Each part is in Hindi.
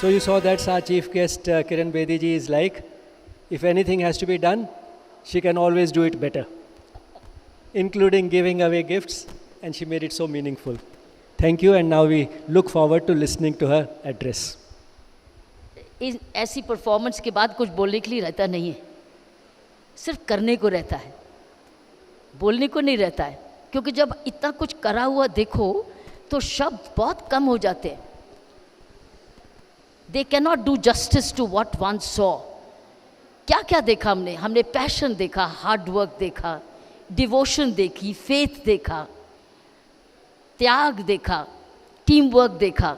So you saw that's our chief guest, Kiran Bedi ji is like, if anything has to be done, she can always do it better, including giving away gifts, and she made it so meaningful. Thank you, and now we look forward to listening to her address. ऐसी परफॉर्मेंस के बाद कुछ बोलने के लिए रहता नहीं है, सिर्फ करने को रहता है, बोलने को नहीं रहता है, क्योंकि जब इतना कुछ करा हुआ देखो तो शब्द बहुत कम हो जाते हैं. They cannot do justice to what one saw. क्या क्या देखा हमने पैशन देखा, हार्ड वर्क देखा, डिवोशन देखी, फेथ देखा, त्याग देखा, टीम वर्क देखा,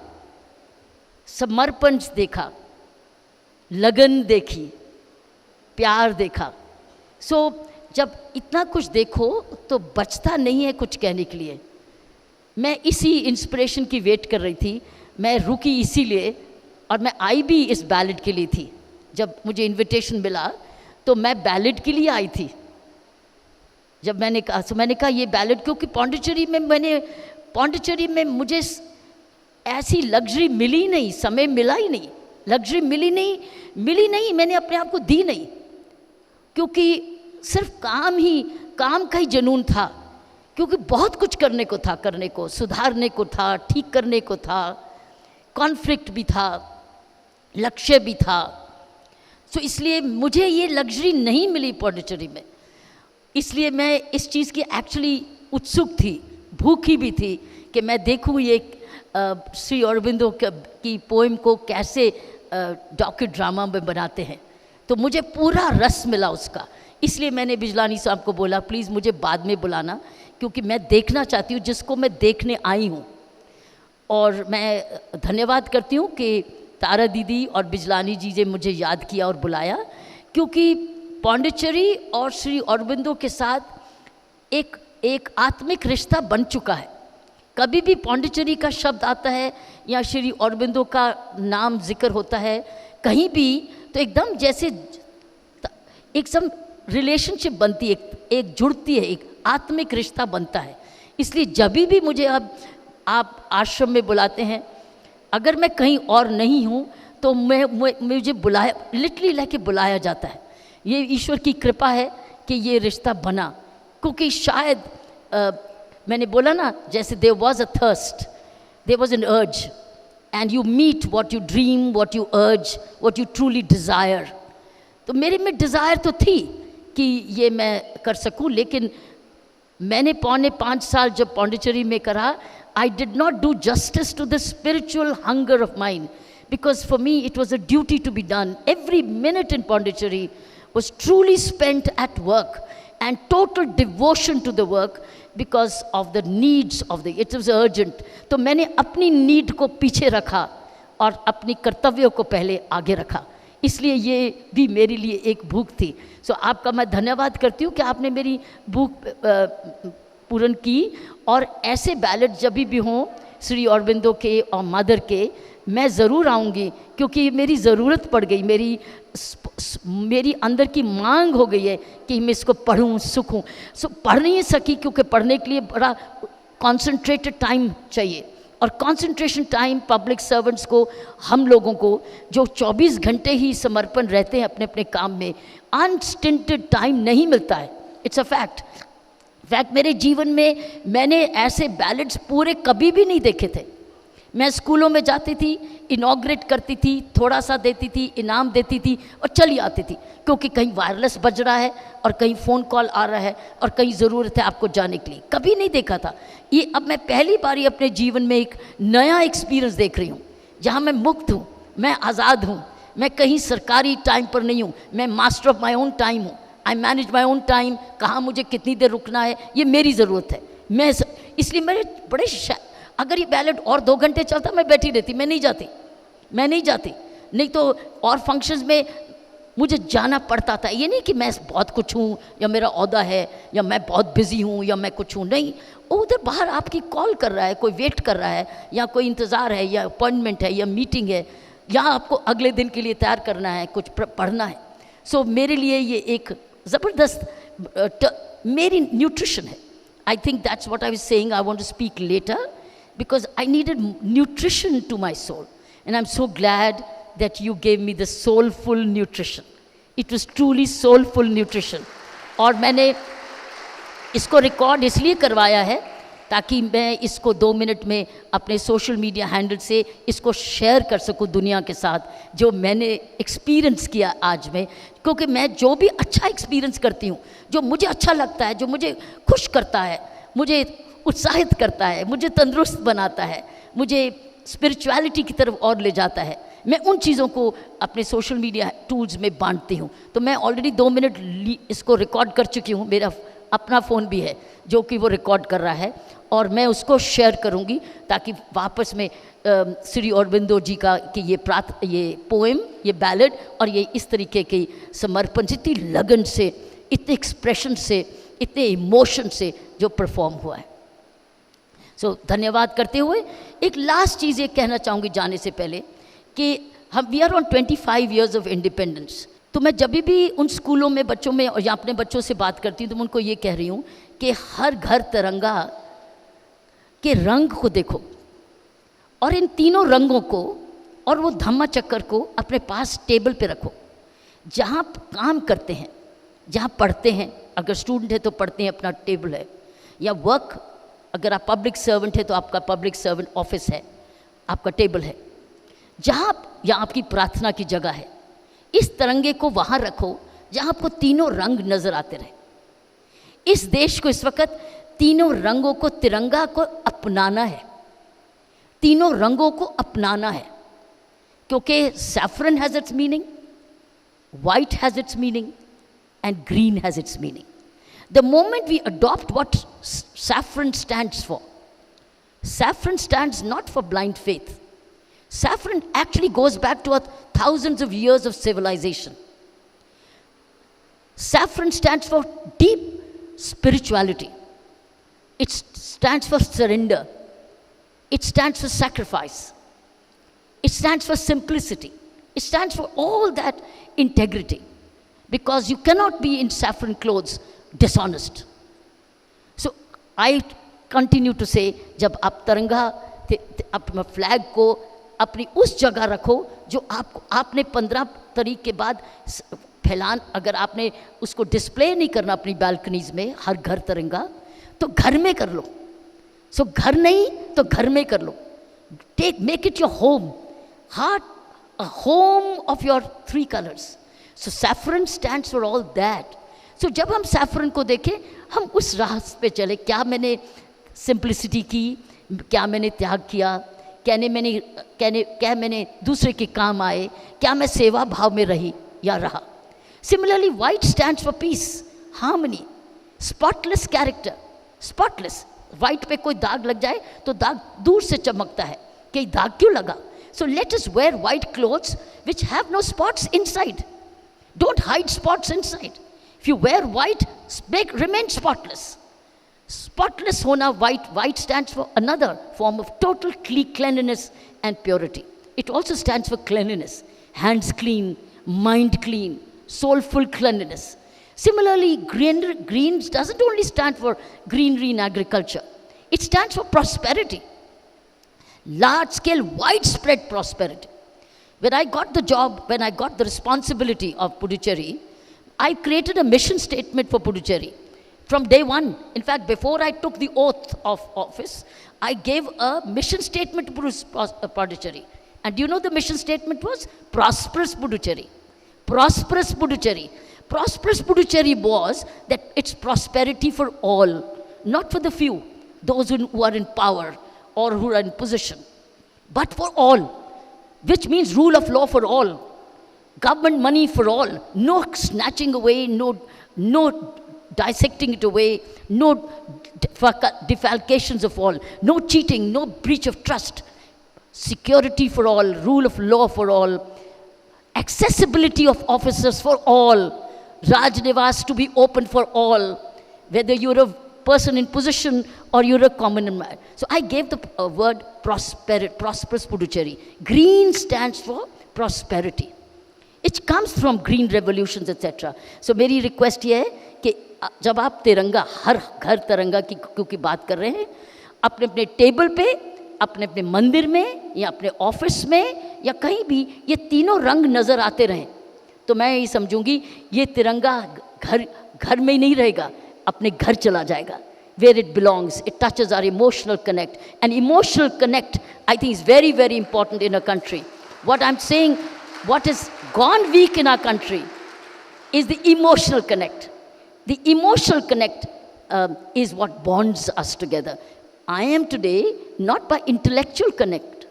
समर्पण देखा, लगन देखी, प्यार देखा. सो जब इतना कुछ देखो तो बचता नहीं है कुछ कहने के लिए. मैं इसी इंस्पिरेशन की वेट कर रही थी, मैं रुकी इसीलिए, और मैं आई भी इस बैलेट के लिए थी. जब मुझे इनविटेशन मिला तो मैं बैलेट के लिए आई थी. जब मैंने कहा ये बैलेट, क्योंकि पौंडीचेरी में मुझे ऐसी लग्जरी मिली नहीं, समय मिला ही नहीं, लग्जरी मिली नहीं, मैंने अपने आप को दी नहीं, क्योंकि सिर्फ काम का ही जुनून था, क्योंकि बहुत कुछ करने को, सुधारने को था, ठीक करने को था, कॉन्फ्लिक्ट भी था, लक्ष्य भी था. सो इसलिए मुझे ये लग्जरी नहीं मिली पौंडीचेरी में. इसलिए मैं इस चीज़ की एक्चुअली उत्सुक थी, भूखी भी थी कि मैं देखूँ ये श्री अरबिंदो की पोएम को कैसे डॉक्यू ड्रामा में बनाते हैं. तो मुझे पूरा रस मिला उसका. इसलिए मैंने बिजलानी साहब को बोला प्लीज़ मुझे बाद में बुलाना, क्योंकि मैं देखना चाहती हूँ जिसको मैं देखने आई हूँ. और मैं धन्यवाद करती हूँ कि तारा दीदी और बिजलानी जी ने मुझे याद किया और बुलाया, क्योंकि पौंडीचेरी और श्री अरबिंदो के साथ एक आत्मिक रिश्ता बन चुका है. कभी भी पौंडीचेरी का शब्द आता है या श्री अरबिंदो का नाम जिक्र होता है कहीं भी, तो एकदम जैसे एक सम रिलेशनशिप बनती है, एक जुड़ती है, एक आत्मिक रिश्ता बनता है. इसलिए जब भी मुझे अब आप आश्रम में बुलाते हैं, अगर मैं कहीं और नहीं हूँ तो मुझे लिटरली लेके बुलाया जाता है. ये ईश्वर की कृपा है कि ये रिश्ता बना, क्योंकि शायद मैंने बोला ना, जैसे there was a thirst, there was an urge, and you meet what you dream, what you urge, what you truly desire. तो मेरे में डिज़ायर तो थी कि ये मैं कर सकूं, लेकिन मैंने 4.5 साल जब पौंडीचेरी में करा, I did not do justice to the spiritual hunger of mine, because for me it was a duty to be done. Every minute in Pondicherry was truly spent at work and total devotion to the work because of the needs of it was urgent. तो मैंने अपनी नीड को पीछे रखा और अपनी कर्तव्यों को पहले आगे रखा. इसलिए ये भी मेरे लिए एक भूख थी. सो आपका मैं धन्यवाद करती हूँ कि आपने मेरी भूख पूर्ण की. और ऐसे बैलेट जब भी हों श्री अरबिंदो के और मदर के, मैं ज़रूर आऊँगी, क्योंकि मेरी ज़रूरत पड़ गई, मेरी अंदर की मांग हो गई है कि मैं इसको पढूं, सीखूं. सो पढ़ नहीं सकी, क्योंकि पढ़ने के लिए बड़ा कॉन्सेंट्रेटेड टाइम चाहिए. और कॉन्सेंट्रेशन टाइम पब्लिक सर्वेंट्स को, हम लोगों को जो 24 घंटे ही समर्पण रहते हैं अपने अपने काम में, अनस्टिंटेड टाइम नहीं मिलता है. It's a fact. मेरे जीवन में मैंने ऐसे बैलेट्स पूरे कभी भी नहीं देखे थे. मैं स्कूलों में जाती थी, इनॉग्रेट करती थी, थोड़ा सा देती थी, इनाम देती थी और चली आती थी, क्योंकि कहीं वायरलेस बज रहा है और कहीं फ़ोन कॉल आ रहा है और कहीं ज़रूरत है आपको जाने के लिए. कभी नहीं देखा था ये. अब मैं पहली बार अपने जीवन में एक नया एक्सपीरियंस देख रही हूँ, जहाँ मैं मुक्त हूँ, मैं आज़ाद हूँ, मैं कहीं सरकारी टाइम पर नहीं हूँ, मैं master of my own time हूँ. I manage my own time. कहाँ मुझे कितनी देर रुकना है ये मेरी ज़रूरत है. इसलिए मेरे बड़े अगर ये बैलेट और 2 घंटे चलता मैं बैठी रहती, मैं नहीं जाती. नहीं तो और फंक्शंस में मुझे जाना पड़ता था. ये नहीं कि मैं बहुत कुछ हूँ या मेरा ओहदा है या मैं बहुत बिजी हूँ या मैं कुछ हूँ, नहीं. उधर बाहर आपकी कॉल कर रहा है, कोई वेट कर रहा है, या कोई इंतज़ार है, या अपॉइंटमेंट है, या मीटिंग है, या आपको अगले दिन के लिए तैयार करना है, कुछ पढ़ना है. सो मेरे लिए ये एक ज़बरदस्त मेरी न्यूट्रिशन है. I think that's what I was saying. I want to speak later because I needed nutrition to my soul, and I'm so glad that you gave me the soulful nutrition. It was truly soulful nutrition. और मैंने इसको रिकॉर्ड इसलिए करवाया है ताकि मैं इसको 2 मिनट में अपने सोशल मीडिया हैंडल से इसको शेयर कर सकूं दुनिया के साथ, जो मैंने एक्सपीरियंस किया आज में। क्योंकि मैं जो भी अच्छा एक्सपीरियंस करती हूँ, जो मुझे अच्छा लगता है, जो मुझे खुश करता है, मुझे उत्साहित करता है, मुझे तंदुरुस्त बनाता है, मुझे स्पिरिचुअलिटी की तरफ और ले जाता है, मैं उन चीज़ों को अपने सोशल मीडिया टूल्स में बांटती हूँ। तो मैं ऑलरेडी 2 मिनट इसको रिकॉर्ड कर चुकी हूँ, मेरा अपना फ़ोन भी है जो कि वो रिकॉर्ड कर रहा है, और मैं उसको शेयर करूँगी ताकि वापस में श्री अरबिंदो जी का कि ये पोएम, ये बैलेड और ये इस तरीके की समर्पण, इतनी लगन से, इतने एक्सप्रेशन से, इतने इमोशन से जो परफॉर्म हुआ है। सो धन्यवाद करते हुए एक लास्ट चीज़ ये कहना चाहूँगी जाने से पहले कि हम we are on 25 years of independence. तो मैं जब भी उन स्कूलों में बच्चों में या अपने बच्चों से बात करती हूँ तो मैं उनको ये कह रही हूँ कि हर घर तिरंगा के रंग को देखो, और इन तीनों रंगों को और वो धम्मा चक्कर को अपने पास टेबल पे रखो। जहाँ काम करते हैं, जहाँ पढ़ते हैं, अगर स्टूडेंट है तो पढ़ते हैं, अपना टेबल है, या वर्क, अगर आप पब्लिक सर्वेंट है तो आपका पब्लिक सर्वेंट ऑफिस है, आपका टेबल है, जहाँ या आपकी प्रार्थना की जगह है, इस तिरंगे को वहाँ रखो जहाँ आपको तीनों रंग नजर आते रहे। इस देश को इस वक्त तीनों रंगों को, तिरंगा को अपनाना है, तीनों रंगों को अपनाना है, क्योंकि saffron has its meaning, white has its meaning and green has its meaning. The moment we adopt what saffron stands for, saffron stands not for blind faith. Saffron actually goes back to thousands of years of civilization. Saffron stands for deep spirituality. It stands for surrender. It stands for sacrifice. It stands for simplicity. It stands for all that integrity. Because you cannot be in saffron clothes dishonest. So I continue to say, जब आप तिरंगा अपना फ्लैग को अपनी उस जगह रखो जो आपने 15 तारीख के बाद फैलान, अगर आपने उसको डिस्प्ले नहीं करना अपनी बालकनीज में हर घर तिरंगा, तो घर में कर लो। सो घर नहीं तो घर में कर लो। Make it your home, heart, a home of your 3 colors. So saffron stands for all that. So जब हम saffron को देखें, हम उस राह पे चले, क्या मैंने सिंप्लिसिटी की, क्या मैंने त्याग किया, क्या मैंने दूसरे के काम आए, क्या मैं सेवा भाव में रही या रहा। Similarly, white stands for peace, harmony, spotless character, spotless. White पे कोई दाग लग जाए तो दाग दूर से चमकता है कि दाग क्यों लगा। So let us wear white clothes which have no spots inside. Don't hide spots inside. If you wear white, remain spotless. Spotless hona, white stands for another form of total cleanliness and purity. It also stands for cleanliness, hands clean, mind clean, soulful cleanliness. Similarly, green doesn't only stand for greenery in agriculture. It stands for prosperity. Large-scale, widespread prosperity. When I got the job, when I got the responsibility of Puducherry, I created a mission statement for Puducherry. From day one, in fact, before I took the oath of office, I gave a mission statement to Puducherry. And do you know the mission statement was? Prosperous Puducherry. Prosperous Puducherry. Prosperous Puducherry was that it's prosperity for all, not for the few, those who are in power or who are in position, but for all, which means rule of law for all, government money for all, no snatching away, no dissecting it away, no defalcations of all, no cheating, no breach of trust, security for all, rule of law for all, accessibility of officers for all, Raj Nivas to be open for all, whether you're a person in position or you're a common man. So I gave the word prosperous Puducherry. Green stands for prosperity. It comes from green revolutions, etc. So मेरी request ये है कि जब आप तिरंगा, हर घर तिरंगा की क्योंकि बात कर रहे हैं, अपने अपने टेबल पे अपने अपने मंदिर में या अपने ऑफिस में या कहीं भी ये तीनों रंग नज़र आते रहें, तो मैं ये समझूंगी ये तिरंगा घर घर में ही नहीं रहेगा, अपने घर चला जाएगा, where it belongs. It touches our emotional connect. And emotional connect, I think, is very, very important in a country. What I'm saying, what has gone weak in our country is the emotional connect. The emotional connect is what bonds us together. I am today not by intellectual connect.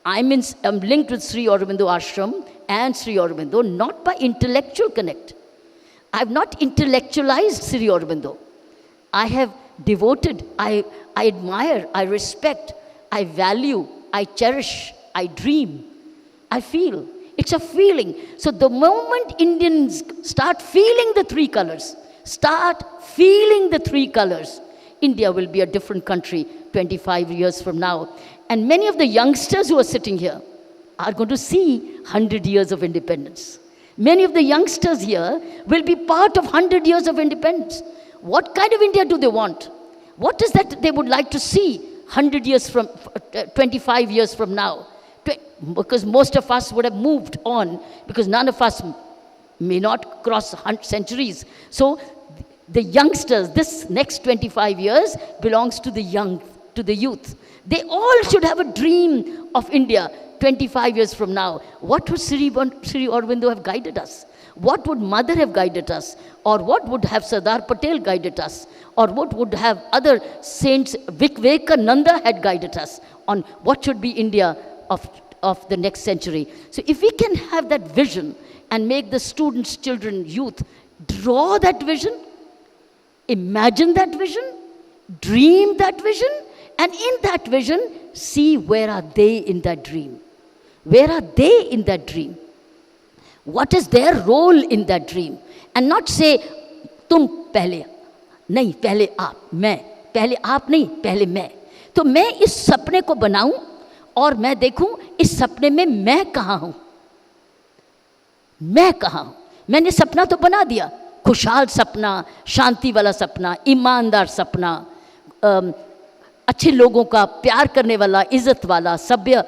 I'm linked with Sri Aurobindo Ashram and Sri Aurobindo not by intellectual connect. I have not intellectualized Sri Aurobindo. I have devoted, I admire, I respect, I value, I cherish, I dream, I feel. It's a feeling. So the moment Indians start feeling the three colors, India will be a different country 25 years from now. And many of the youngsters who are sitting here are going to see 100 years of independence. Many of the youngsters here will be part of 100 years of independence. What kind of India do they want? What is that they would like to see 100 years from, 25 years from now? Because most of us would have moved on, because none of us may not cross centuries. So the youngsters, this next 25 years belongs to the young, to the youth. They all should have a dream of India 25 years from now. What would Sri Aurobindo have guided us? What would Mother have guided us? Or what would have Sardar Patel guided us? Or what would have other saints, Vivekananda had guided us on what should be India of the next century. So if we can have that vision and make the students, children, youth draw that vision, imagine that vision, dream that vision, and in that vision, see where are they in that dream. Where are they in that dream? What is their role in that dream? And not say, तुम पहले, नहीं पहले आप, मैं, पहले आप नहीं, पहले मैं. तो मैं इस सपने को बनाऊं और मैं देखूं इस सपने में मैं कहाँ हूं. मैं कहाँ हूं. मैंने सपना तो बना दिया, खुशहाल सपना, शांति वाला सपना, ईमानदार सपना, अच्छे लोगों का प्यार करने वाला, इज्जत वाला, सभ्य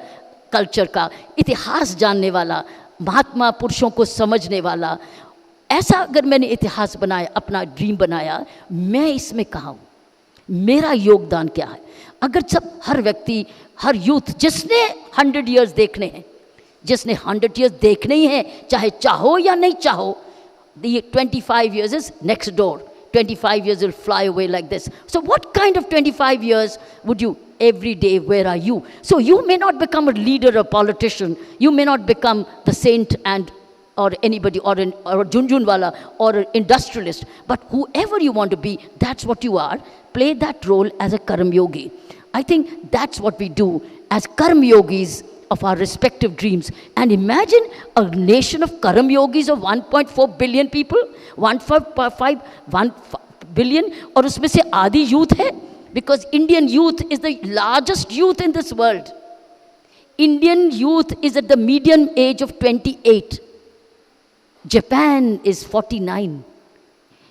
कल्चर का, इतिहास जानने वाला, महात्मा पुरुषों को समझने वाला. ऐसा अगर मैंने इतिहास बनाया, अपना ड्रीम बनाया, मैं इसमें कहाँ हूँ, मेरा योगदान क्या है. अगर सब हर व्यक्ति, हर यूथ जिसने 100 years देखने हैं, जिसने 100 years देखने ही हैं, चाहे चाहो या नहीं चाहो, the 25 years is next door. 25 years will fly away like this. So what kind of 25 years would you, every day, where are you? So you may not become a leader, a politician, you may not become the saint and or anybody, or a Junjunwala, or an industrialist, but whoever you want to be, that's what you are. Play that role as a Karma Yogi. I think that's what we do as Karma Yogis of our respective dreams. And imagine a nation of Karma Yogis of 1.4 billion people, 1 billion, और उसमें से आधी youth है, because Indian youth is the largest youth in this world. Indian youth is at the median age of 28. Japan is 49.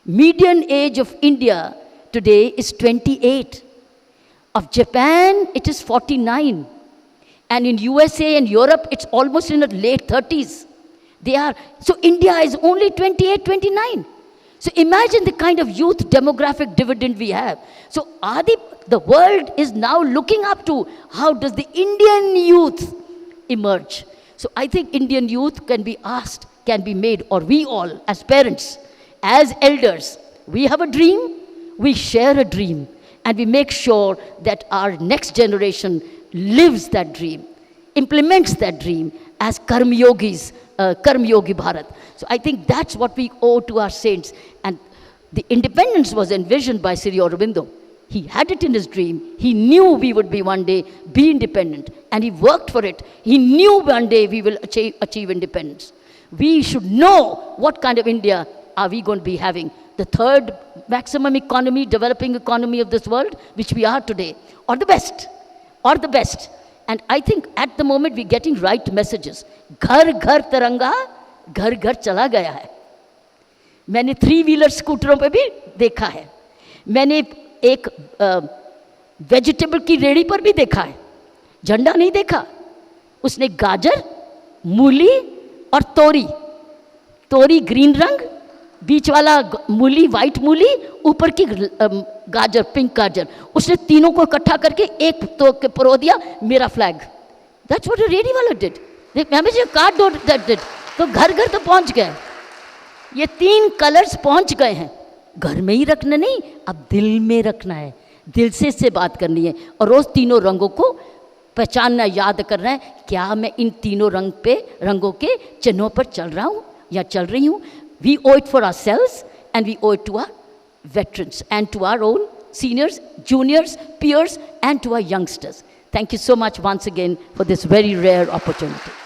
Median age of India today is 28. Of Japan, it is 49. And in USA and Europe, it's almost in the late 30s. So India is only 28, 29. So imagine the kind of youth demographic dividend we have. So the world is now looking up to how does the Indian youth emerge. So I think Indian youth can be asked, can be made, or we all as parents, as elders, we have a dream, we share a dream, and we make sure that our next generation lives that dream, implements that dream as Karma Yogis, Karma Yogi Bharat. So I think that's what we owe to our saints. And the independence was envisioned by Sri Aurobindo. He had it in his dream. He knew we would be one day be independent, and he worked for it. He knew one day we will achieve independence. We should know what kind of India are we going to be having. The third maximum economy, developing economy of this world, which we are today, or the best. And I think at the moment we're getting right messages. घर घर तिरंगा, घर घर चला गया है. मैंने 3-wheeler स्कूटरों पे भी देखा है. मैंने एक वेजिटेबल की रेड़ी पर भी देखा है. झंडा नहीं देखा, उसने गाजर, मूली और तोरी, तोरी ग्रीन रंग, बीच वाला मूली वाइट मूली, ऊपर की गाजर पिंक गाजर, उसने तीनों को इकट्ठा करके एक तो के परो दिया, मेरा flag. That's what a ready वाला डिड। Card that did. तो घर घर तो पहुंच गए, ये 3 कलर्स पहुंच गए हैं। घर में ही रखना नहीं, अब दिल में रखना है, दिल से इससे बात करनी है और रोज तीनों रंगों को पहचानना, याद करना है, क्या मैं इन तीनों रंगों के चिन्हों पर चल रहा हूँ या चल रही हूँ। We owe it for ourselves and we owe it to our veterans and to our own seniors, juniors, peers and to our youngsters. Thank you so much once again for this very rare opportunity.